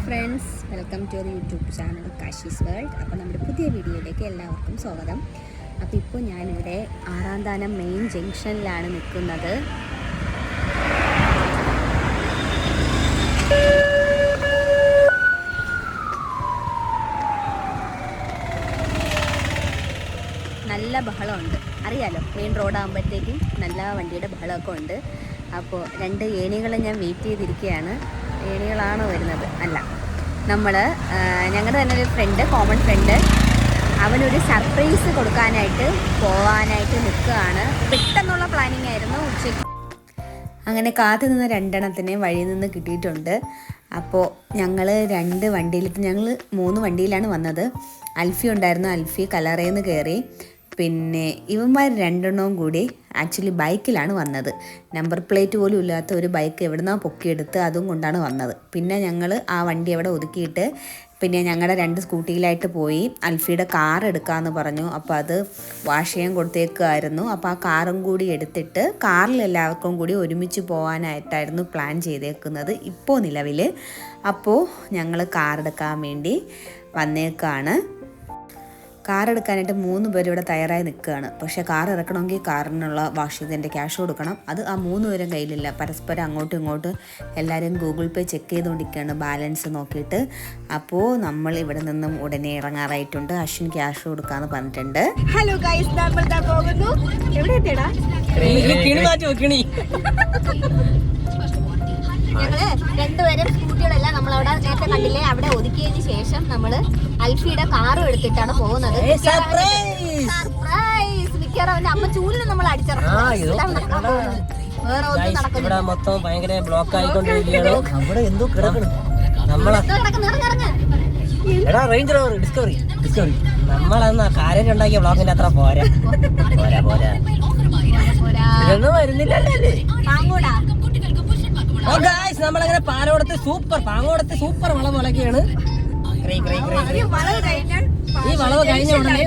Friends, welcome to our YouTube channel Kashi's World. അപ്പോൾ നമ്മുടെ പുതിയ വീഡിയോയിലേക്ക് എല്ലാവർക്കും സ്വാഗതം. അപ്പോൾ ഇപ്പോൾ ഞാനിവിടെ ആറാന്താനം മെയിൻ ജംഗ്ഷനിലാണ് നിൽക്കുന്നത്. നല്ല ബഹളമുണ്ട്, അറിയാലോ, മെയിൻ റോഡാകുമ്പോഴത്തേക്കും നല്ല വണ്ടിയുടെ ബഹളമൊക്കെ ഉണ്ട്. അപ്പോൾ രണ്ട് ഏണികൾ ഞാൻ വെയിറ്റ് ചെയ്തിരിക്കുകയാണ്. ഏണികളാണോ വരുന്നത്? അല്ല, ഞങ്ങളുടെ തന്നെ ഒരു ഫ്രണ്ട്, കോമൺ ഫ്രണ്ട്, അവനൊരു സർപ്രൈസ് കൊടുക്കാനായിട്ട് പോവാനായിട്ട് നിൽക്കുകയാണ്. പെട്ടെന്നുള്ള പ്ലാനിങ് ആയിരുന്നു. ഉച്ചയ്ക്ക് അങ്ങനെ കാത്തു നിന്ന് രണ്ടെണ്ണത്തിനെ വഴി നിന്ന് കിട്ടിയിട്ടുണ്ട്. അപ്പോൾ ഞങ്ങൾ ഞങ്ങൾ 3 വണ്ടിയിലാണ് വന്നത്. അൽഫി ഉണ്ടായിരുന്നു. അൽഫി കലറേന്ന് കയറി. പിന്നെ ഇവന്മാർ 2 കൂടി ആക്ച്വലി ബൈക്കിലാണ് വന്നത്. നമ്പർ പ്ലേറ്റ് പോലും ഇല്ലാത്ത ഒരു ബൈക്ക് എവിടുന്നോ പൊക്കിയെടുത്ത് അതും കൊണ്ടാണ് വന്നത്. പിന്നെ ഞങ്ങൾ ആ വണ്ടി അവിടെ ഒതുക്കിയിട്ട് പിന്നെ ഞങ്ങളുടെ 2 സ്കൂട്ടിയിലായിട്ട് പോയി. അൽഫിയുടെ കാർ എടുക്കാമെന്ന് പറഞ്ഞു. അപ്പോൾ അത് വാഷ് ചെയ്യാൻ കൊടുത്തേക്കുമായിരുന്നു. അപ്പോൾ ആ കാറും കൂടി എടുത്തിട്ട് കാറിൽ എല്ലാവർക്കും കൂടി ഒരുമിച്ച് പോകാനായിട്ടായിരുന്നു പ്ലാൻ ചെയ്തേക്കുന്നത് ഇപ്പോൾ നിലവിൽ. അപ്പോൾ ഞങ്ങൾ കാർ എടുക്കാൻ വേണ്ടി വന്നേക്കാണ്. കാർ എടുക്കാനായിട്ട് 3 പേര് ഇവിടെ തയ്യാറായി നിൽക്കുകയാണ്. പക്ഷേ കാർ ഇറക്കണമെങ്കിൽ കാറിനുള്ള വാഷ് ചെയ്തതിൻ്റെ ക്യാഷ് കൊടുക്കണം. അത് ആ 3 പേരും കയ്യിലില്ല. പരസ്പരം അങ്ങോട്ടും ഇങ്ങോട്ടും എല്ലാവരും ഗൂഗിൾ പേ ചെക്ക് ചെയ്തുകൊണ്ടിരിക്കുകയാണ്, ബാലൻസ് നോക്കിയിട്ട്. അപ്പോൾ നമ്മൾ ഇവിടെ നിന്നും ഉടനെ ഇറങ്ങാറായിട്ടുണ്ട്. അശ്വിൻ ക്യാഷ് കൊടുക്കാമെന്ന് പറഞ്ഞിട്ടുണ്ട്. ഹലോ ഗൈസ്, നമ്മൾ പോകുന്നു. എവിടെ എത്തിയടാ? ഞങ്ങള് 2 പേരും സ്കൂട്ടികളെല്ലാം നമ്മളവിടെ നേരത്തെ കണ്ടില്ലേ, അവിടെ ഒതുക്കിയതിന് ശേഷം നമ്മള് അൽഫിയുടെ കാറും എടുത്തിട്ടാണ് പോകുന്നത്. സർപ്രൈസ്! മിക്കവാറും അവന്റെ അമ്മ ചൂലിന് നമ്മൾ അടിച്ചിറക്കും. വേറെ ഒന്നും നടക്കുന്നില്ല. മൊത്തം ഭയങ്കര ബ്ലോക്ക് ആയിക്കൊണ്ടിരിക്കുകയാണ്. അവിടെ എന്തോ കിടക്കണം. നമ്മളന്ന് കാര്യം ഉണ്ടാക്കിയ ബ്ലോക്കിന്റെ അത്ര പോരാ. വരുന്നില്ലല്ലേ. നമ്മളങ്ങനെ പാലോടത്തെ സൂപ്പർ വളവ് വളക്കുകയാണ്. ഈ വളവ് കഴിഞ്ഞ ഉടനെ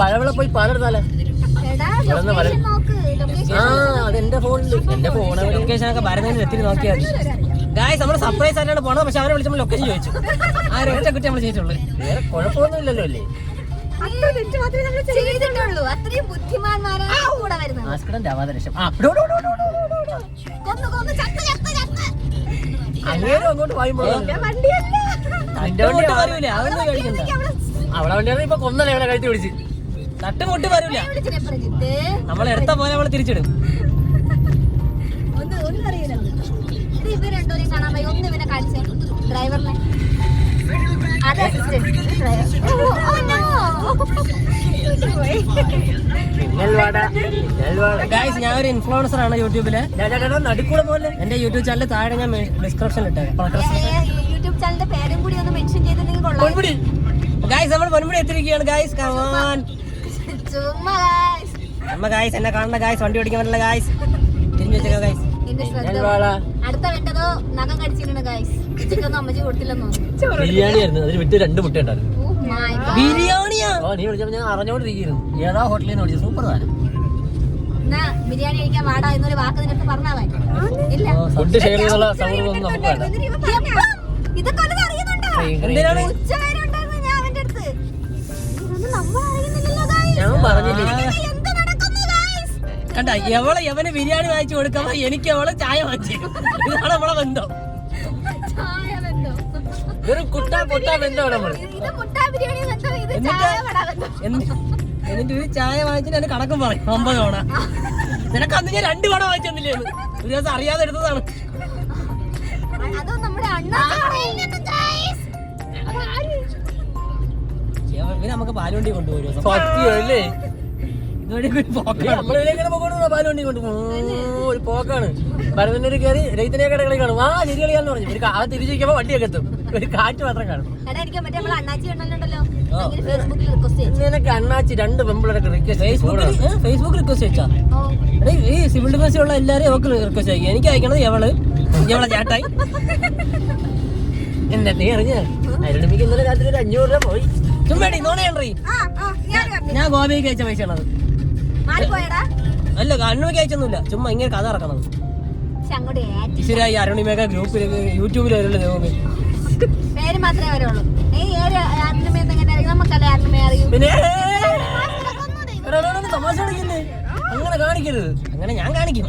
പഴവള പോയി പാലെടുത്താലോ? അതെന്റെ ഫോണ് ലൊക്കേഷൻ ഒക്കെ വരുന്നതിന് എത്തി നോക്കിയാൽ ഗായ്സ്. നമ്മള് സർപ്രൈസ് ആയിട്ടാണ് പോണത്. പക്ഷെ അവരെ വിളിച്ചപ്പോൾ ലൊക്കേഷൻ ചോദിച്ചു. ആ ഒറ്റ കുറ്റി നമ്മൾ ചെയ്തിട്ടുള്ളൂ. വേറെ കുഴപ്പമൊന്നും ഇല്ലല്ലോ അല്ലേ? അങ്ങോട്ട് അവളെ വണ്ടിയാണ് ഇപ്പൊ കൊന്നല്ലേ അവളെ കഴുത്തി പിടിച്ച്. തട്ടുമുട്ടി വരൂല. നമ്മളെടുത്ത പോലെ അവള് തിരിച്ചിടും. ഡ്രൈവറിനെ ഞാൻ ഒരു ഇൻഫ്ലുവൻസർ ആണ് യൂട്യൂബില്. എന്റെ യൂട്യൂബ് ചാനൽ താഴെ ഞാൻ ഡിസ്ക്രിപ്ഷനിൽ ഇട്ടേക്കാം. യൂട്യൂബ് ചാനലിന്റെ പേരും കൂടി ഒന്ന് മെൻഷൻ ചെയ്തിട്ടുണ്ടെങ്കിൽ കൊള്ളാം. ഗായ്സ്, നമ്മൾ പൊന്മുടി എത്തിയിരിക്കുകയാണ്. Guys come on. അമ്മ ഗായ്സ് എന്നെ കാണുന്ന ഗായ്സ്, വണ്ടി ഓടിക്കാൻ പറ്റില്ല ഗായ്സ്. തിരിഞ്ഞു വെച്ചേക്കാം ഗായ്സ്. അടുത്ത വേണ്ടതോ നഖം കടിച്ചിട്ടുണ്ട് ഗായ്സ്. ഉച്ചക്കൊന്നും അമ്മച്ചി കൊടുത്തില്ലെന്നോ. ബിരിയാണി ആയിരുന്നു. അതിന് വിട്ട് 2 മുട്ട ഉണ്ടായിരുന്നു. ബിരിയാണിയാ? നീ വിളിച്ചപ്പോ ഞാൻ അറിഞ്ഞോണ്ടിരിക്കുന്നു. ഏതാ ഹോട്ടലിൽ നിന്ന് വിളിച്ചത്? സൂപ്പർ സാധനം. ബിരിയാണി കഴിക്കാൻ വാടാ എന്നൊരു വാക്ക് നിനക്ക് പറഞ്ഞാൽ ഫുഡ് ഷെയർ ചെയ്യാനുള്ള സൗകര്യമൊന്നും നമുക്ക് വേണ്ട. ഇതൊക്കെ അറിയുന്നുണ്ടോ? ഞാൻ പറഞ്ഞില്ലേ കണ്ട, എവന് ബിരിയാണി വാങ്ങിച്ചു കൊടുക്കുമ്പോ എനിക്ക് അവള് ചായ വാങ്ങിച്ചു. ഇതാണ് നമ്മളെ ബന്ധം. ഒരു കുട്ടാ ബന്ധമാണ് നമ്മള്. എന്നിട്ട് ഒരു ചായ വാങ്ങിച്ചിട്ട് എന്നെ കണക്കും പറയും 9 തവണ. നിനക്ക് അന്ന് ഞാൻ 2 വട വാങ്ങിച്ചെന്നില്ലേ? ഒരു ദിവസം അറിയാതെ എടുത്തതാണ്. നമുക്ക് പാലുവണ്ടി കൊണ്ടുപോകും. സത്യമല്ലേ? പാലുവണ്ടി കൊണ്ടുപോകും. ഒരു പോക്കാണ്. പരവന്നൂർ കയറി രൈതനെ കടകളിൽ കാണും. ശരി കളിയാന്ന് പറഞ്ഞു. ആ തിരിച്ചിരിക്കുമ്പോ വണ്ടിയൊക്കെ എത്തും. ഒരു കാറ്റ് മാത്രം കാണും. നിനക്ക് അണ്ണാച്ചി 2 പെമ്പിളൊക്കെ റിക്വസ്റ്റ് ഫേസ്ബുക്ക് റിക്വസ്റ്റ് വെച്ചാ ഈ സിവിൽ ഡിഫൻസ് ഉള്ള എല്ലാരും അവർക്ക് റിക്വസ്റ്റ് അയക്കും. എനിക്ക് അയക്കണത് ഇവളെ ചേട്ടായി. എന്താ നീ അറിഞ്ഞ അരുണിമിക്ക് ഇന്നലെ രാത്രി ഒരു 500 രൂപ പോയി. ചുമ്മാടി നോണേണ്ടി. ഞാൻ ഗോവയ്ക്ക് അയച്ച പൈസ ഉള്ളത്. അല്ല, അണ്ണുമിക്ക് അയച്ചൊന്നുമില്ല. ചുമ്മാ ഇങ്ങനെ കഥ ഇറക്കണത്. ഈശ്വരായി അരുണിമേഘ ഗ്രൂപ്പിൽ യൂട്യൂബിൽ വരുള്ളൂ ദൈവമേ. പേര് മാത്രമേ വരുള്ളൂ. നീ ഏത് ആത്മീയത്തെ എങ്ങനെ അറിയാം? നമുക്കല്ലേ ആത്മീയ അറിയൂ. പിന്നെ തമാശ കളിക്കുന്നേ, അങ്ങനെ കാണിക്കരുത്. അങ്ങനെ ഞാൻ കാണിക്കും.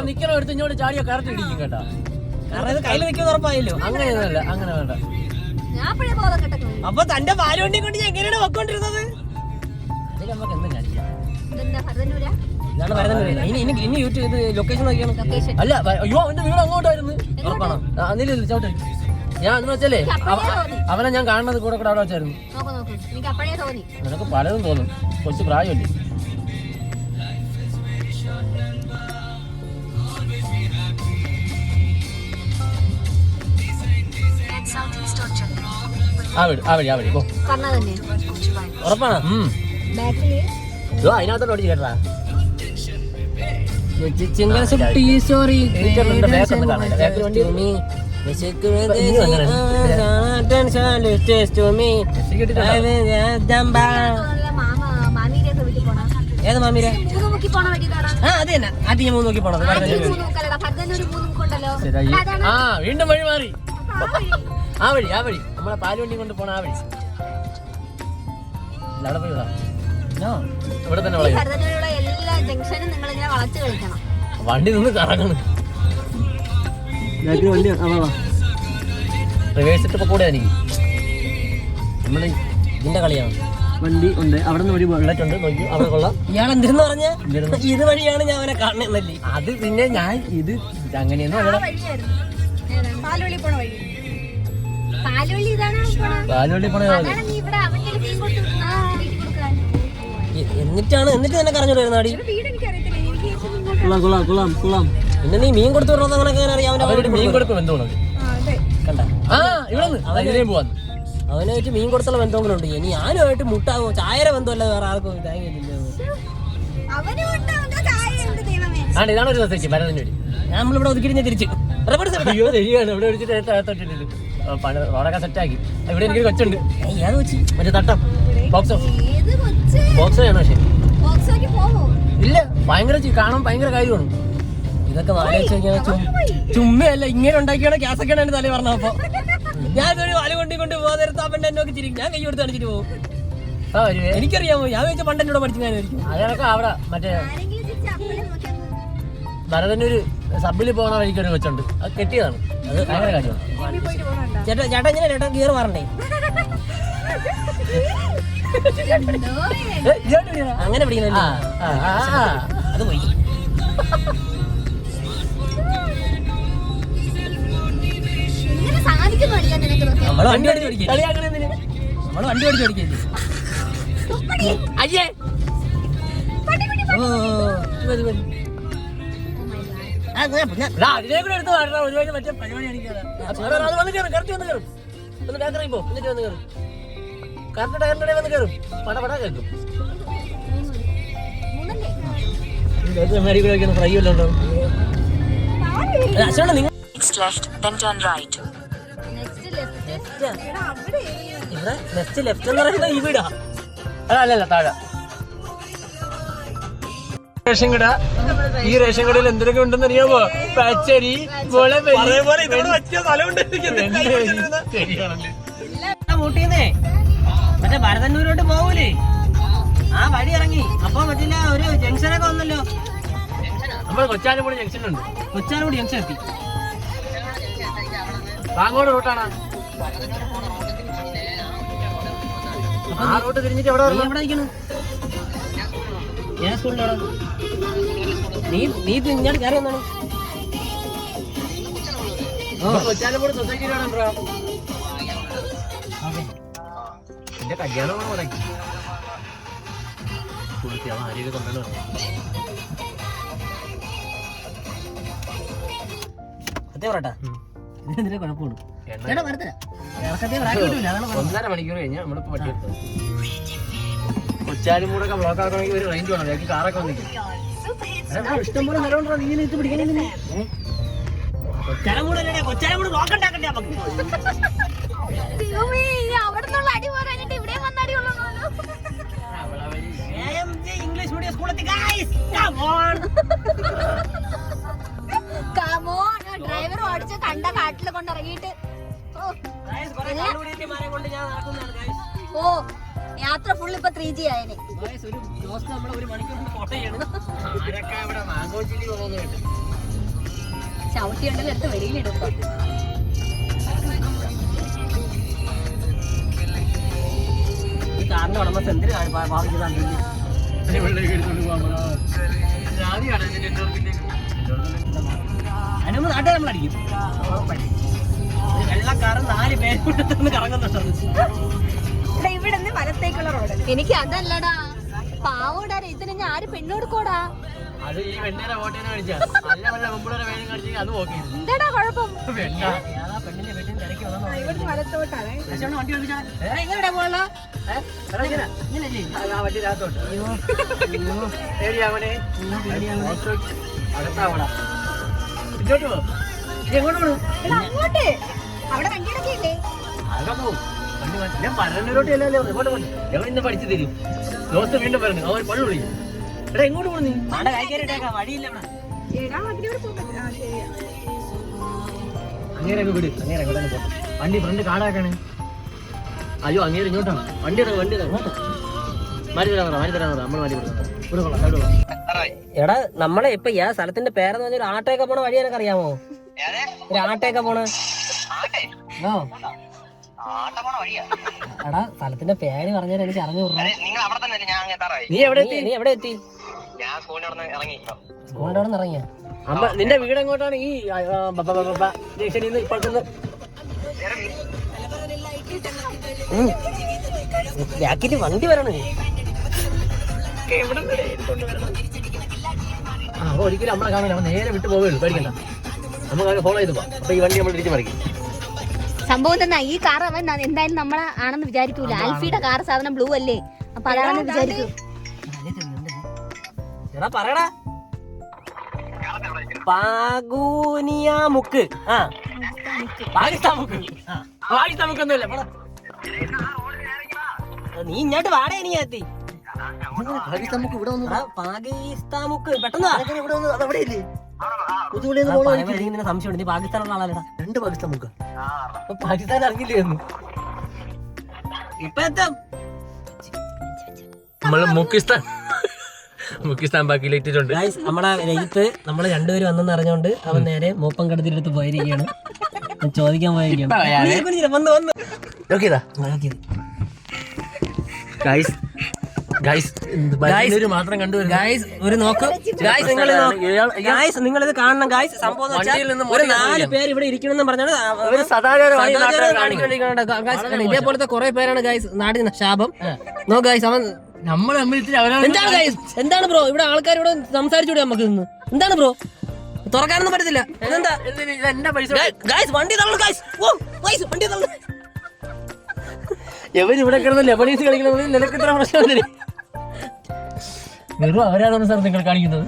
നിക്കണോ എടുത്ത് ഇങ്ങോട്ട് ചാടിയോ കറക്റ്റ് ഇടിക്കും കേട്ടാ. കാരണം ഇത് കയ്യിൽ നിൽക്കുന്ന ഉറപ്പായല്ലോ. അങ്ങനെയൊന്നുമല്ല, അങ്ങനെ വേണ്ട. അപ്പൊ തന്റെ പാലുവണ്ടി കൊണ്ട് ഞാൻ എങ്ങനെയാണ് വെക്കൊണ്ടിരുന്നത്? അതിൽ നമുക്ക് എന്തും കാണിക്കാം. ഇതാണ് വരുന്നത്. ഇനി യൂട്യൂബ് ഇത് ലൊക്കേഷൻ നോക്കിയാണ്. അല്ല അയ്യോ അവന്റെ വീട് അങ്ങോട്ടായിരുന്നു. ഉറപ്പാണോ? അന്നില്ല ചവിട്ടി. ഞാൻ എന്ന് വെച്ചാലേ അവനെ ഞാൻ കാണുന്നത് കൂടെ കൂടെ അവിടെ വെച്ചായിരുന്നു. നിനക്ക് പലതും തോന്നും, കുറച്ച് പ്രായമല്ലേ. ആ വഴി പോ. ഉറപ്പാണോ? അതിനകത്തോട്ട് ഓടിച്ച് കേട്ടാ. ഏത് മാമീര? അത് തന്നെ ആദ്യം ഞാൻ 3 നോക്കി പോണത്. ആ വീണ്ടും വഴി മാറി. ആ വഴി നമ്മളെ പാലുവണ്ടി കൊണ്ട് പോണ ആ വഴി. അവിടെ പോയി ഇവിടെ തന്നെ വണ്ടി നിന്ന് കറങ്ങണ്. റിവേഴ്സ് ഇട്ടപ്പോ കൂടെ എനിക്ക് നമ്മള് ഇതിന്റെ കളിയാണ്. വണ്ടി ഉണ്ട് അവിടെ നിന്ന് ഒരു ബുള്ളറ്റുണ്ട് നോക്കി അവിടെ കൊള്ളാം. ഇയാൾ എന്തിനെന്ന് പറഞ്ഞ ഇത് വഴിയാണ് ഞാൻ അവനെ കാണുന്നല്ലേ. അത് പിന്നെ ഞാൻ ഇത് അങ്ങനെയൊന്നും പാലുവള്ളി പോണ എന്നിട്ട് തന്നെ കറഞ്ഞു വരുന്നാടി. പിന്നെ നീ മീൻ കൊടുത്തു വിടണത് അങ്ങനെ അറിയാം. മീൻ കൊടുക്കും ബന്ധമാണ് കണ്ട. അവനായിട്ട് മീൻ കൊടുത്തുള്ള ബന്ധങ്ങളുണ്ട്. ഇനി ഞാനുമായിട്ട് മുട്ടാകുമോ ചായര ബന്ധമല്ല വേറെ ആർക്കും തേങ്ങയില്ല. ഇതാണ് ഒരു ദിവസം ഭരതന്നൂര്. നമ്മളിവിടെ ഒതുക്കിട്ട് തിരിച്ചു അയ്യോ ശരിയാണ്. ഇവിടെ ഒഴിച്ചിട്ട് റോഡൊക്കെ സെറ്റാക്കി. ഇവിടെ എനിക്ക് കൊച്ചുണ്ട്. ഏത് കൊച്ചി? മറ്റേ തട്ടം ബോക്സോ ആണ്. പക്ഷെ ഇല്ല, ഭയങ്കര കാണാൻ ഭയങ്കര കാര്യമാണ്. ഇതൊക്കെ ചുമ്മയല്ല, ഇങ്ങനെ ഉണ്ടാക്കിയാണ് ഗ്യാസൊക്കെയാണ് എന്റെ തലയിൽ പറഞ്ഞപ്പോ. ഞാനൊരു വാല് കൊണ്ട് പോകാൻ പെണ്ണ് എന്നൊക്കെ ചിരിക്കും. ഞാൻ കൈ കൊടുത്ത് കാണിച്ചിട്ട് പോകും. എനിക്കറിയാമോ? ഞാൻ വെച്ച പണ്ട് എന്നോട് പഠിച്ചു ഞാനായിരിക്കും. അതൊക്കെ അവിടെ മറ്റേ ഭരതന്നൂര് സബില് പോകുന്ന വഴിക്കൊരു കൊച്ചുണ്ട്. അത് കെട്ടിയതാണ്. അത് ഭയങ്കര കാര്യമാണ്. ചേട്ടാ ഇങ്ങനെ ഗിയർ മാറണ്ടേ? അങ്ങനെ പിടിക്കുന്ന അത് പോയി. നമ്മള് വണ്ടി ഓടിച്ച് പഠിക്കില്ലേ? അയ്യേ അതിനെ കൂടെ എടുത്ത് മാറണം. ഒരുപാട് മറ്റേ പരിപാടി അത് വന്ന് കയറും. കറക്റ്റ് വന്ന് കയറും. ഒന്ന് ഡാക്ടറായി പോ. എന്നിട്ട് വന്ന് കയറും. കറക്റ്റ് ടയറിൻ്റെ വന്ന് കയറും. പടപട കേൾക്കും. ഫ്രൈ വല്ലോ ഈ വീടാ. അതല്ല താഴെ റേഷൻ കട. ഈ റേഷൻ കടയിൽ എന്തൊക്കെ ഉണ്ടെന്ന് അറിയാമോ? പച്ചരി, മൂട്ടിന്നേ മറ്റേ ഭരതന്നൂരോട്ട് പോകൂലേ? ആ വഴി ഇറങ്ങി അപ്പൊ മറ്റില്ല ഒരു ജംഗ്ഷനൊക്കെ വന്നല്ലോ. നമ്മൾ കൊച്ചാലുംകൂടി ജംഗ്ഷനുണ്ട്. കൊച്ചാലുംകൂടി ജംഗ്ഷൻ എത്തി. പാങ്ങോട് റൂട്ടാണ്. ആ റൂട്ട് തിരിഞ്ഞിട്ട് എവിടെ ഇരിക്കണം? ഞാൻ സ്കൂളിന്റെ അവിടെ. നീ ഇങ്ങോട്ട് കയറി വന്നാണ്. കൊച്ചാലുംകൂടി സൊസൈറ്റിയിലാണോ? എന്റെ കല്യാണമാണ് മുടക്കി. ആരെയൊക്കെ കൊണ്ടുവന്നു പറട്ടാ. ഇതിനെന്തിനാ കുഴപ്പമാണ്? 1.5 മണിക്കൂർ കഴിഞ്ഞാൽ നമ്മളിപ്പോ പറ്റിയെടുത്തു. കൊച്ചാലുംകൂടൊക്കെ ബ്ലോക്ക് ആക്കണമെങ്കിൽ ഒരു റേഞ്ച് വേണം. ബാക്കി കാറൊക്കെ വന്നിരിക്കും. ഇഷ്ടംപോലെ സ്ഥലമുണ്ടോ? നീ ഇത് പിടിക്കണേ. കൊച്ചാലുംകൂട് ബ്ലോക്ക് ഉണ്ടാക്കണ്ടേ നമുക്ക്? ഇംഗ്ലീഷ് മീഡിയം സ്കൂളെത്തി. നാട്ടില് കൊണ്ടിറങ്ങിയിട്ട് ഓ യാത്ര ഫുൾ ഇപ്പൊ 3G ആയനെ. ചവിട്ടിയുണ്ടല്ലോ എടുത്ത് വെളിയിലിടും. കാറിന്റെ ഉടമസ്ഥ എന്തിനാ അതിനൊന്ന് നാട്ടുകാർ നമ്മളടിക്കും. വെള്ളക്കാരൻ 4 പേര് കൂട്ടത്തിൽ കറങ്ങുന്നുണ്ടോ? ഇവിടെ നിന്ന് വലത്തേക്കുള്ള റോഡ്. എനിക്ക് അതല്ലടാ പാവോടാ ഇതിന് ഞാൻ ആര് പെണ്ണ് കൊടുക്കോടാ. അത് ഈ വെണ്ണേരെ വോട്ടേനെ മേടിച്ചാ നല്ല വല്ല മുമ്പിലൊരു വേണം കാണിച്ചെങ്കിൽ അത് നോക്കി എന്താടാ കുഴപ്പം? പെണ്ണിന്റെ വീട്ടിൽ തിരക്കി വന്നു വലത്തോട്ടാണ് വണ്ടി എങ്ങനെയാ പോകണോ വണ്ടി രാത്തോട്ട് പേടിയാവണേ അകത്താവണ ഇങ്ങോട്ട് പോ. എങ്ങോട്ട് പോണു? അങ്ങോട്ട് അവിടെ വണ്ടിയൊക്കെ ഇല്ലേ? അവിടെ പോവും. ഞാൻ പരന്നൂരോട്ട് അല്ലല്ലോ എങ്ങോട്ട് പോയി എവിടെ ഇന്ന് പഠിച്ചു തരും. ദോസ്ത് വീണ്ടും പറഞ്ഞു അവർ പള്ളി വിളിക്കും. എടാ എങ്ങോട്ട് പോണു നീ? വഴിയില്ല അങ്ങേരൊക്കെ വിട്. അങ്ങേരെ എങ്ങോട്ടാണ് പോ. വണ്ടി ഫ്രണ്ട് കാടാക്കാണ്. അയ്യോ അങ്ങേര് ഇങ്ങോട്ടാണ്. വണ്ടി വണ്ടി മാറ്റി തരാൻ നമ്മള് മാറ്റി കൊടുക്കാം. എടാ നമ്മളെ ഇപ്പൊ ഈ സ്ഥലത്തിന്റെ പേരെന്ന് പറഞ്ഞൊരു ആട്ടയൊക്കെ പോണ വഴി എനക്ക് അറിയാമോ? ഒരു ആട്ടയൊക്കെ പോണ എടാ സ്ഥലത്തിന്റെ പേര് പറഞ്ഞാൽ എനിക്ക് അറിഞ്ഞു. നീ എവിടെ എത്തി? നീ എവിടെ എത്തി? സ്കൂളിന്റെ അവിടെ നിന്ന് ഇറങ്ങിയ അമ്മ നിന്റെ വീട് എങ്ങോട്ടാണ്? ഈ ജംഗ്ഷനിൽ നിന്ന് ഇപ്പോഴത്തെ ബാക്കില് വണ്ടി വരണേ. അപ്പൊ ഒരിക്കലും നമ്മളെ കാണാൻ നമ്മൾ നേരെ വിട്ടു പോവുകയുള്ളൂ. പേടിക്കണ്ട, നമുക്ക് അവരെ ഫോളോ ചെയ്ത് പോവാം. അപ്പൊ ഈ വണ്ടി നമ്മൾ തിരിച്ചു മറിക്കും. സംഭവം തന്നെ ഈ കാർ അവൻ എന്തായാലും നമ്മളെ ആണെന്ന് വിചാരിക്കൂല. ആൽഫിയുടെ കാർ സാധനം ബ്ലൂ അല്ലേ, അപ്പൊ അതാണെന്ന് വിചാരിക്കൂ. എടാ പറയടാ. പാഗൂനിയ മുക്ക്. ആ പാകിസ്ഥാൻ മുക്ക്. പാകിസ്ഥാൻ മുക്കൊന്നുമില്ല. നീ ഇങ്ങോട്ട് വാടേ. നീ എത്തി പാകിസ്ഥാൻ മുക്ക് ഇവിടെ വന്നു. പാകിസ്ഥാൻ മുക്ക് പെട്ടെന്ന് സംശയമുണ്ട്. നീ പാകിസ്ഥാനുള്ള ആളല്ലടാ. 2 പാകിസ്ഥാൻ മുക്ക്. പാകിസ്ഥാൻ അറിഞ്ഞില്ലേ ഒന്നും. ഇപ്പൊ എത്തും നമ്മള് മുക്കിസ്ഥാൻ ബാക്കിയിലെത്തിയിട്ടുണ്ട്. നമ്മളെ രജിത്ത് നമ്മള് 2 പേര് വന്നെന്ന് അറിഞ്ഞോണ്ട് അവൻ നേരെ മൂപ്പം കടത്തിലെടുത്ത് പോയിരിക്കുകയാണ്. ചോദിക്കാൻ പോയിരിക്കുകയാണ്. മാത്രം കണ്ടുവരും. ഒരു നോക്ക് നിങ്ങളിത് കാണണം. ഗായ്സ് സംഭവം 4 പേര് ഇവിടെ ഇരിക്കണമെന്ന് പറഞ്ഞാണ്. ഇതേപോലത്തെ കുറെ പേരാണ് ഗായ്സ് നാടിന് ശാപം. നോ ഗായ്സ് അവൻ നമ്മൾ എന്താണ് ഗായ്സ്? എന്താണ് ബ്രോ ഇവിടെ ആൾക്കാർ ഇവിടെ സംസാരിച്ചൂടെ നമുക്ക്? ഇന്ന് എന്താണ് ബ്രോ? തുറക്കാനൊന്നും പറ്റത്തില്ല. എന്താ ഗായ്സ് വണ്ടി തള്ളു. ഗായ്സ് വണ്ടി തള്ളു. എവരിവിടെ കിടന്ന് ലെബനീസ് കളിക്കുന്നത് നിനക്ക് ഇത്ര പ്രശ്നം വെറും അവരാണ് സാർ നിങ്ങൾ കാണിക്കുന്നത്.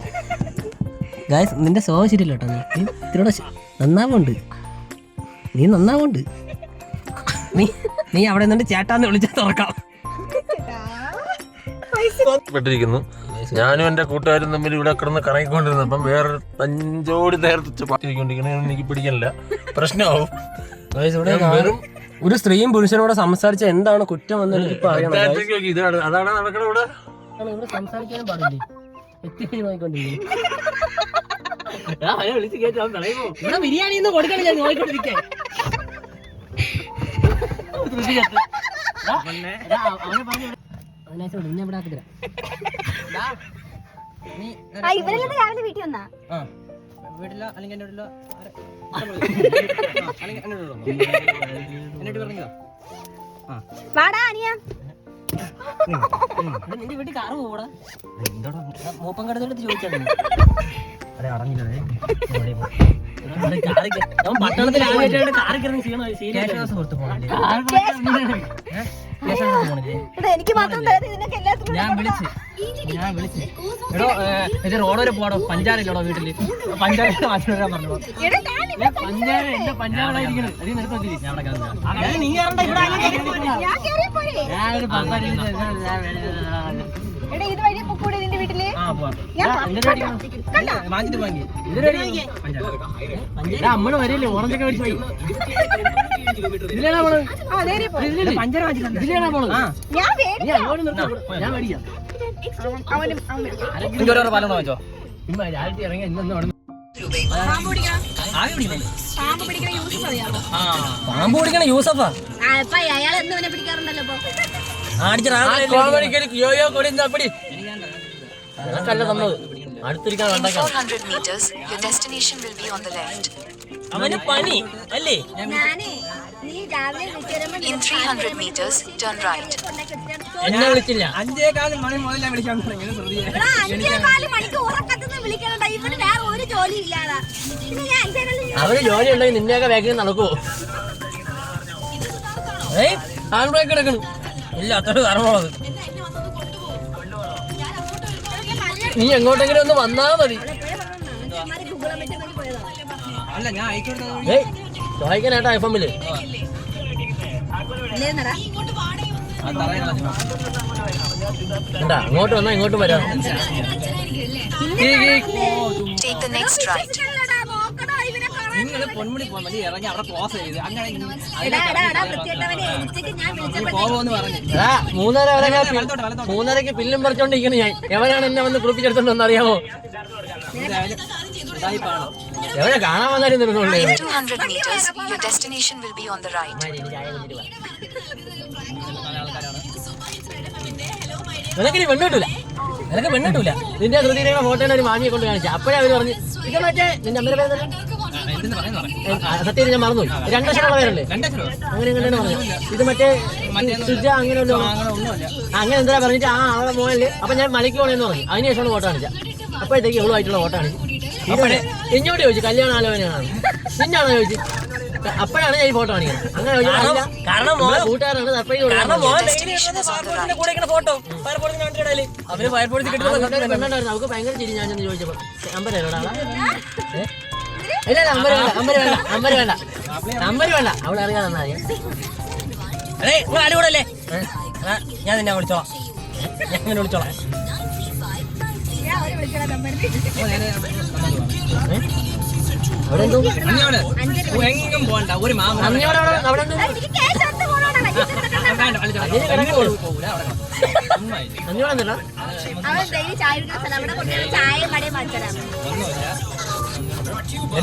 ഗായ്സ് നിന്റെ സ്വഭാവം ശരിയല്ല കേട്ടോ. നീ ഇത്തിരി നന്നാവുണ്ട്. നീ അവിടെ നിന്നിട്ട് ചേട്ടാന്ന് വിളിച്ചാൽ തുറക്കാം. പെട്ടിരിക്കുന്നു. ഞാനും എന്റെ കൂട്ടുകാരും തമ്മിൽ ഇവിടെ കിടന്ന് കറങ്ങിക്കൊണ്ടിരുന്നപ്പം വേറെ 5 ജോഡി നേരത്തെ പാട്ടിരിക്കൊണ്ടിരിക്കണ എനിക്ക് പിടിക്കാനില്ല, പ്രശ്നമാവും. വെറും ഒരു സ്ത്രീയും പുരുഷനോട് സംസാരിച്ച എന്താണ് കുറ്റം എന്ന് എനിക്ക് അറിയണം. ഇതാണ് അതാണ് നടക്കണ ഇവിടെ. ഇവിടെ സംസാരിക്കാനും പാടില്ലേ? ഇവിടെ ബിരിയാണി ഒന്നും കൊടുക്കണം. ഞാൻ നോക്കിക്കൊണ്ടിരിക്കാൻ രാവിലെ വീട്ടിൽ വന്നാ വീട്ടിലോ അല്ലെങ്കിൽ എന്റെ വീട്ടിലോ വാടാ അനിയ. നിന്റെ വീട്ടിൽ കാറ് പോകൂടാ. മൂപ്പം കടത്തിട്ട് ചോദിച്ചാൽ പട്ടണത്തിൽ എനിക്ക് മാത്രം റോഡ് വരെ പോടോ. പഞ്ചായത്തില്ലടോ വീട്ടില്. പഞ്ചായത്ത് മാറ്റി വരാൻ പറഞ്ഞു. പഞ്ചായത്തായിരിക്കണം. ഇത് വഴി പൊക്കൂടെ നിന്റെ വീട്ടില്? നമ്മള് വരില്ലേ ഓറഞ്ചൊക്കെ മേടിച്ചു പോയി. ഇതിലാണ് നമ്മള് ഇതിലാണ് നമ്മള് ഞാൻ മേടിക്കാം. ഇറങ്ങി ഇന്നൊന്നും പാമ്പ് പിടിക്കണ യൂസഫാ അയാൾ എന്തുവിനെ പിടിക്കാറുണ്ടല്ലോ യോയോ കൊടി കല്ല തന്നത് അടുത്തിരിക്കാൻ അവന് പനി അല്ലേ? എന്നെ വിളിച്ചില്ല. 5:15 മണി മുതൽ ഞാൻ വിളിക്കാൻ തുടങ്ങി. അവന് ജോലി ഉണ്ടെങ്കിൽ നിന്നെയൊക്കെ വേഗം നടക്കുവോ? ഹാൻഡ് ബ്രേക്ക് എടുക്കണം. ഇല്ല, അത്ര കാരണമുള്ളത്. നീ എങ്ങോട്ടെങ്കിലും ഒന്ന് വന്നാ മതി. അല്ല ഞാൻ ചോദിക്കാനായിട്ടാ എഫ്എമ്മില് എന്താ അങ്ങോട്ട് വന്നാ ഇങ്ങോട്ടും വരാം. നിങ്ങൾ പൊന്മുടി പോകാൻ വേണ്ടി ഇറങ്ങി അവിടെ ക്ലോസ് ചെയ്ത് അങ്ങനെ പോവോന്ന് പറഞ്ഞു. 3:30 പില്ലും പറിച്ചോണ്ടിരിക്കുന്നു ഞാൻ. എവരാണ് എന്നെ വന്ന് കുളിപ്പിച്ചെടുത്തോണ്ടെന്ന് അറിയാമോ? എവിടെ കാണാൻ വന്നാലും നിന്നുള്ളൂ. നിനക്കിനി പെണ്ണിട്ടൂല, നിനക്ക് പെണ്ണിട്ടൂല. നിന്റെ കൃതിയുടെ ഫോട്ടോയുടെ ഒരു മാമിയെ കൊണ്ട് കാണിച്ചു. അപ്പോഴേ അവര് പറഞ്ഞു ഇത് മറ്റേ നിന്റെ അമ്മയുടെ പേര് സത്യം ഞാൻ മറന്നുപോയി. 2 അക്ഷരമുള്ള പേരല്ലേ? അങ്ങനെ എങ്ങനെയാണ് പറഞ്ഞു. ഇത് മറ്റേ സുജ അങ്ങനെ അങ്ങനെ എന്താ പറഞ്ഞിട്ട് അവളെ മോയല്ലേ. അപ്പൊ ഞാൻ മലയ്ക്ക് പോകണമെന്ന് പറഞ്ഞു. അതിനുശേഷമാണ് ഫോട്ടോ കാണിച്ച. അപ്പോഴത്തേക്ക് എവളുമായിട്ടുള്ള ഫോട്ടോ കാണിച്ചു. എന്നോട് ചോദിച്ചു കല്യാണ ആലോചനയാണ് നിന്നാണോ ചോദിച്ചു. അപ്പോഴാണ് ഞാൻ ഈ ഫോട്ടോ കാണിക്കുന്നത്. അങ്ങനെ കൂട്ടുകാരാണ് സർപ്രൈസ് അവർക്ക് ഭയങ്കര ചിരി. ഞാൻ ചെന്ന് ചോദിച്ചപ്പോ അമ്പരോടാ ഇല്ല അമ്പര് വേണ്ട അവളെ അറിയാൻ തന്നാ അടികൂടല്ലേ? ഞാൻ നിന്നെ വിളിച്ചോളാം. ഞാൻ ഇങ്ങനെ വിളിച്ചോളാം. എങ്ങും പോണ്ട. ഒരു മാമ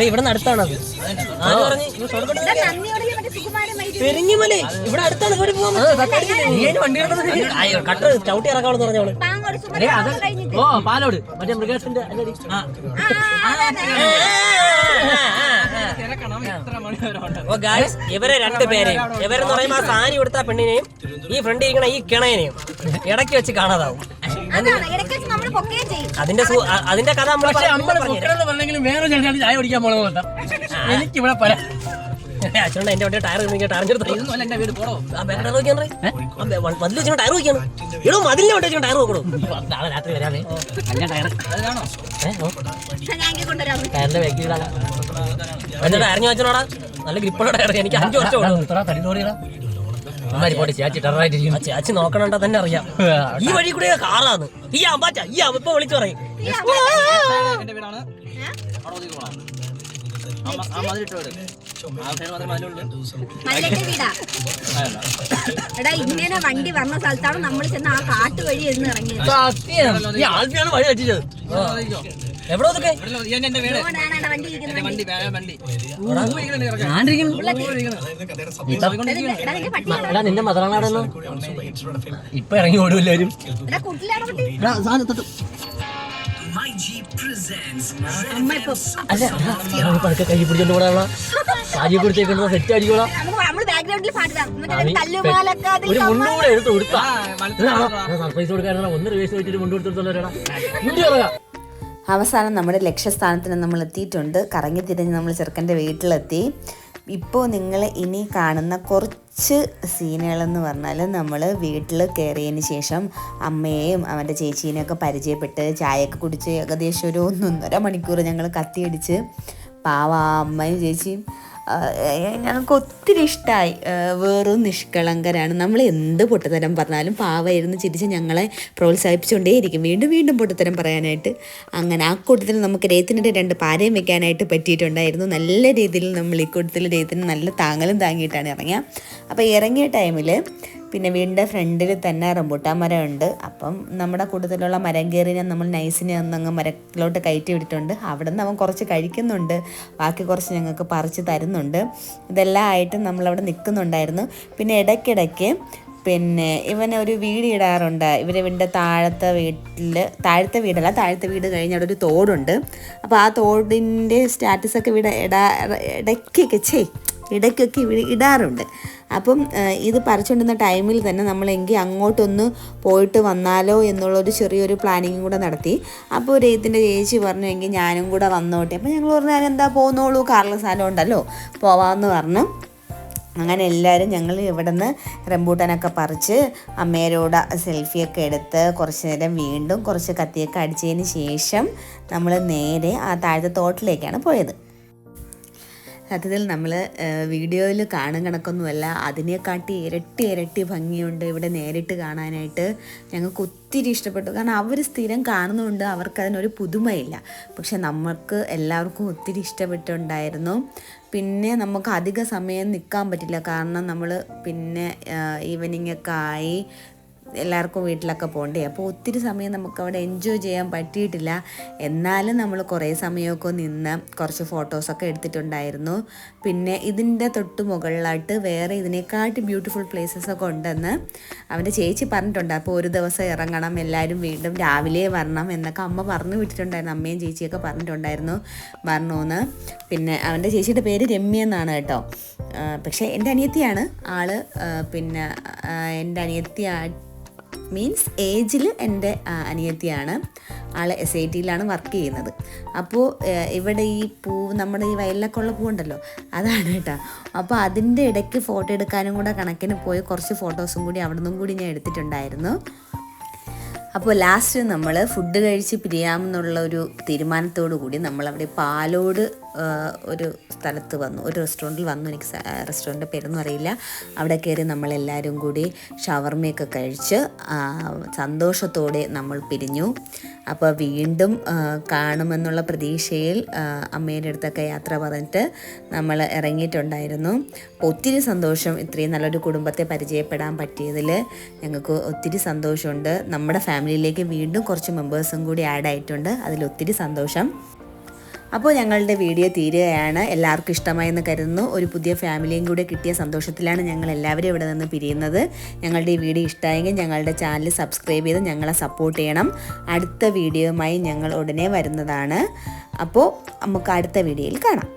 ഇവിടെ അടുത്താണത്. പെരിഞ്ഞിമലേ ഇവിടെ അടുത്താണ്. കട്ട് ചവിട്ടി ഇറക്കാമെന്ന് പറഞ്ഞോള്. ഓ പാലോട് മറ്റേ മൃഗത്തിന്റെ ഇവരെ 2 പേരെയും ഇവരെന്ന് പറയുമ്പോ ആ സാരി കൊടുത്ത പെണ്ണിനെയും ഈ ഫ്രണ്ട് ഇരിക്കണ ഈ കിണയനെയും ഇടയ്ക്ക് വെച്ച് കാണാതാവും. അതിന്റെ കഥ പറഞ്ഞെങ്കിലും വേറെ ചായ കുടിക്കാൻ പോകണം. എനിക്കിവിടെ പല അച്ഛനോട് എന്റെ വണ്ടി ടയർ എന്റെ വീട് പോടോ. മതിൽ വെച്ചാൽ ടയർ വെക്കാണ്. ഇടോ മതിലിന്റെ വണ്ടി വെച്ചാൽ ടയർ വെക്കണോ? നാളെ രാത്രി വരാമേ. ടയറിന്റെ ബാക്കി എന്നിട്ട് ഇറങ്ങി വെച്ചോടാ. നല്ല ഗ്രിപ്പുള്ള ടയർ. എനിക്ക് 5 വർഷം ചേച്ചി നോക്കണണ്ട തന്നെ അറിയാം. ഈ വഴി കൂടെ കാറാന്ന് ഈ അമ്പാച്ച ഈ ഇപ്പൊ വിളിച്ചു പറയും. ഇങ്ങനെ വണ്ടി വന്ന സ്ഥലത്താണ് നമ്മൾ ചെന്ന് ആ കാട്ട് വഴി എന്ന് ഇറങ്ങിയത്. ഈ ആൽബിയാണ് വഴി തെറ്റിച്ചത്. എവിടെ നിന്റെ മദറാണാടെന്നോ ഇപ്പൊ ഇറങ്ങി ഓടും എല്ലാവരും. അല്ല പതുക്കെ കൈ പിടിച്ചോണ്ട് പോടാ. സാരി പിടിച്ചേക്കുന്ന സെറ്റ് അടിക്കോളാം. ഒരു മുണ്ടൂടെ എടുത്ത് കൊടുത്താ സർപ്രൈസ് കൊടുക്കാനാണ്. 1 രൂപ വെച്ചിട്ട് മുണ്ട് കൊടുത്തോളാം. അവസാനം നമ്മുടെ ലക്ഷ്യസ്ഥാനത്തിന് നമ്മൾ എത്തിയിട്ടുണ്ട്. കറങ്ങി തിരിഞ്ഞ് നമ്മൾ ചെറുക്കൻ്റെ വീട്ടിലെത്തി. ഇപ്പോൾ നിങ്ങൾ ഇനി കാണുന്ന കുറച്ച് സീനുകളെന്ന് പറഞ്ഞാൽ നമ്മൾ വീട്ടിൽ കയറിയതിന് ശേഷം അമ്മയെയും അവൻ്റെ ചേച്ചീനെയൊക്കെ പരിചയപ്പെട്ട് ചായയൊക്കെ കുടിച്ച് ഏകദേശം ഒരു 1.5 മണിക്കൂർ ഞങ്ങൾ കത്തിയടിച്ച് പാവ അമ്മയും ചേച്ചിയും ഞങ്ങൾക്ക് ഒത്തിരി ഇഷ്ടമായി. വെറും നിഷ്കളങ്കരാണ്. നമ്മൾ എന്ത് പൊട്ടത്തരം പറഞ്ഞാലും പാവമായിരുന്നു ചിരിച്ച് ഞങ്ങളെ പ്രോത്സാഹിപ്പിച്ചുകൊണ്ടേയിരിക്കും വീണ്ടും വീണ്ടും പൊട്ടത്തരം പറയാനായിട്ട്. അങ്ങനെ ആ കൂട്ടത്തിൽ നമുക്ക് രേത്തിനിട്ട് 2 പാരയും വെക്കാനായിട്ട് പറ്റിയിട്ടുണ്ടായിരുന്നു. നല്ല രീതിയിൽ നമ്മൾ ഈ കൂട്ടത്തിൽ രേത്തിന് നല്ല താങ്ങലും താങ്ങിയിട്ടാണ് ഇറങ്ങിയത്. അപ്പോൾ ഇറങ്ങിയ ടൈമിൽ പിന്നെ വീടിൻ്റെ ഫ്രണ്ടിൽ തന്നെ റംബൂട്ടാൻ മരം ഉണ്ട്. അപ്പം നമ്മുടെ കൂട്ടത്തിലുള്ള മരം കയറിനെ നമ്മൾ നൈസിനെ ഒന്നങ്ങ് മരത്തിലോട്ട് കയറ്റി വിട്ടിട്ടുണ്ട്. അവിടെ നിന്ന് അവൻ കുറച്ച് കഴിക്കുന്നുണ്ട്, ബാക്കി കുറച്ച് ഞങ്ങൾക്ക് പറിച്ച് തരുന്നുണ്ട്. ഇതെല്ലാം ആയിട്ട് നമ്മളവിടെ നിൽക്കുന്നുണ്ടായിരുന്നു. പിന്നെ ഇടയ്ക്കിടയ്ക്ക് പിന്നെ ഇവനെ ഒരു വീട് ഇടാറുണ്ട്. ഇവൻ്റെ താഴത്തെ വീട് കഴിഞ്ഞ് അവിടെ ഒരു തോടുണ്ട്. അപ്പോൾ ആ തോടിൻ്റെ സ്റ്റാറ്റസൊക്കെ ഇടയ്ക്കൊക്കെ ഇടാറുണ്ട്. അപ്പം ഇത് പറിച്ചുകൊണ്ടിരുന്ന ടൈമിൽ തന്നെ നമ്മളെങ്കിൽ അങ്ങോട്ടൊന്ന് പോയിട്ട് വന്നാലോ എന്നുള്ളൊരു ചെറിയൊരു പ്ലാനിങ്ങും കൂടെ നടത്തി. അപ്പോൾ രേത്തിൻ്റെ ചേച്ചി പറഞ്ഞു എങ്കിൽ ഞാനും കൂടെ വന്നോട്ടെ. അപ്പോൾ ഞങ്ങൾ പറഞ്ഞു ഞാനെന്താ പോന്നോളൂ, കാറിലെ സ്ഥലം ഉണ്ടല്ലോ പോവാമെന്ന് പറഞ്ഞു. അങ്ങനെ എല്ലാവരും ഞങ്ങൾ ഇവിടെ നിന്ന് റംബൂട്ടാനൊക്കെ പറിച്ച് അമ്മേരോട് സെൽഫിയൊക്കെ എടുത്ത് കുറച്ച് നേരം വീണ്ടും കുറച്ച് കത്തിയൊക്കെ അടിച്ചതിന് ശേഷം നമ്മൾ നേരെ ആ താഴത്തെ തോട്ടിലേക്കാണ് പോയത്. സത്യത്തിൽ നമ്മൾ വീഡിയോയിൽ കാണും കണക്കൊന്നുമല്ല, അതിനെക്കാട്ടി ഇരട്ടി ഭംഗിയുണ്ട് ഇവിടെ നേരിട്ട് കാണാനായിട്ട്. ഞങ്ങൾക്ക് ഒത്തിരി ഇഷ്ടപ്പെട്ടു. കാരണം അവർ സ്ഥിരം കാണുന്നതുകൊണ്ട് അവർക്കതിനൊരു പുതുമയില്ല. പക്ഷെ നമുക്ക് എല്ലാവർക്കും ഒത്തിരി ഇഷ്ടപ്പെട്ടുണ്ടായിരുന്നു. പിന്നെ നമുക്ക് അധിക സമയം നിൽക്കാൻ പറ്റില്ല, കാരണം നമ്മൾ പിന്നെ ഈവനിങ് ഒക്കെ ആയി എല്ലാവർക്കും വീട്ടിലൊക്കെ പോകണ്ടേ. അപ്പോൾ ഒത്തിരി സമയം നമുക്ക് അവിടെ എൻജോയ് ചെയ്യാൻ പറ്റിയിട്ടില്ല. എന്നാലും നമ്മൾ കുറേ സമയമൊക്കെ നിന്ന് കുറച്ച് ഫോട്ടോസൊക്കെ എടുത്തിട്ടുണ്ടായിരുന്നു. പിന്നെ ഇതിൻ്റെ തൊട്ട് മുകളിലായിട്ട് വേറെ ഇതിനെക്കാട്ടി ബ്യൂട്ടിഫുൾ പ്ലേസസൊക്കെ ഉണ്ടെന്ന് അവൻ്റെ ചേച്ചി പറഞ്ഞിട്ടുണ്ട്. അപ്പോൾ ഒരു ദിവസം ഇറങ്ങണം, എല്ലാവരും വീണ്ടും രാവിലെ വരണം എന്നൊക്കെ അമ്മ പറഞ്ഞു വിട്ടിട്ടുണ്ടായിരുന്നു. അമ്മയും ചേച്ചിയൊക്കെ പറഞ്ഞിട്ടുണ്ടായിരുന്നു വരണമെന്ന്. പിന്നെ അവൻ്റെ ചേച്ചിയുടെ പേര് രമ്യ എന്നാണ് കേട്ടോ. പക്ഷേ എൻ്റെ അനിയത്തിയാണ് ആള്. പിന്നെ എൻ്റെ അനിയത്തി മീൻസ് ഏജിൽ എൻ്റെ അനിയത്തിയാണ്. ആൾ SITയിലാണ് വർക്ക് ചെയ്യുന്നത്. അപ്പോൾ ഇവിടെ ഈ നമ്മുടെ ഈ വയലിലൊക്കെ ഉള്ള പൂവുണ്ടല്ലോ, അതാണ് കേട്ടോ. അപ്പോൾ അതിൻ്റെ ഇടയ്ക്ക് ഫോട്ടോ എടുക്കാനും കൂടെ കണക്കിന് പോയി കുറച്ച് ഫോട്ടോസും കൂടി അവിടെ നിന്നും കൂടി ഞാൻ എടുത്തിട്ടുണ്ടായിരുന്നു. അപ്പോൾ ലാസ്റ്റ് നമ്മൾ ഫുഡ് കഴിച്ച് പിരിയാമെന്നുള്ള ഒരു തീരുമാനത്തോടു കൂടി നമ്മളവിടെ പാലോട് ഒരു സ്ഥലത്ത് വന്നു, ഒരു റെസ്റ്റോറൻറ്റിൽ വന്നു. എനിക്ക് റെസ്റ്റോറൻറ്റിൻ്റെ പേരൊന്നും അറിയില്ല. അവിടെ കയറി നമ്മളെല്ലാവരും കൂടി ഷവർമയൊക്കെ കഴിച്ച് സന്തോഷത്തോടെ നമ്മൾ പിരിഞ്ഞു. അപ്പോൾ വീണ്ടും കാണുമെന്നുള്ള പ്രതീക്ഷയിൽ അമ്മേൻ്റെ അടുത്തൊക്കെ യാത്ര പറഞ്ഞിട്ട് നമ്മൾ ഇറങ്ങിയിട്ടുണ്ടായിരുന്നു. അപ്പോൾ ഒത്തിരി സന്തോഷം, ഇത്രയും നല്ലൊരു കുടുംബത്തെ പരിചയപ്പെടാൻ പറ്റിയതിൽ ഞങ്ങൾക്ക് ഒത്തിരി സന്തോഷമുണ്ട്. നമ്മുടെ ഫാമിലിയിലേക്ക് വീണ്ടും കുറച്ച് മെമ്പേഴ്സും കൂടി ആഡ് ആയിട്ടുണ്ട്, അതിലൊത്തിരി സന്തോഷം. അപ്പോൾ ഞങ്ങളുടെ വീഡിയോ തീരുകയാണ്. എല്ലാവർക്കും ഇഷ്ടമായെന്ന് കരുതുന്നു. ഒരു പുതിയ ഫാമിലിയും കൂടെ കിട്ടിയ സന്തോഷത്തിലാണ് ഞങ്ങൾ എല്ലാവരും ഇവിടെ നിന്ന് പിരിയുന്നത്. ഞങ്ങളുടെ ഈ വീഡിയോ ഇഷ്ടമായെങ്കിൽ ഞങ്ങളുടെ ചാനൽ സബ്സ്ക്രൈബ് ചെയ്ത് ഞങ്ങളെ സപ്പോർട്ട് ചെയ്യണം. അടുത്ത വീഡിയോയുമായി ഞങ്ങൾ ഉടനെ വരുന്നതാണ്. അപ്പോൾ നമുക്ക് അടുത്ത വീഡിയോയിൽ കാണാം.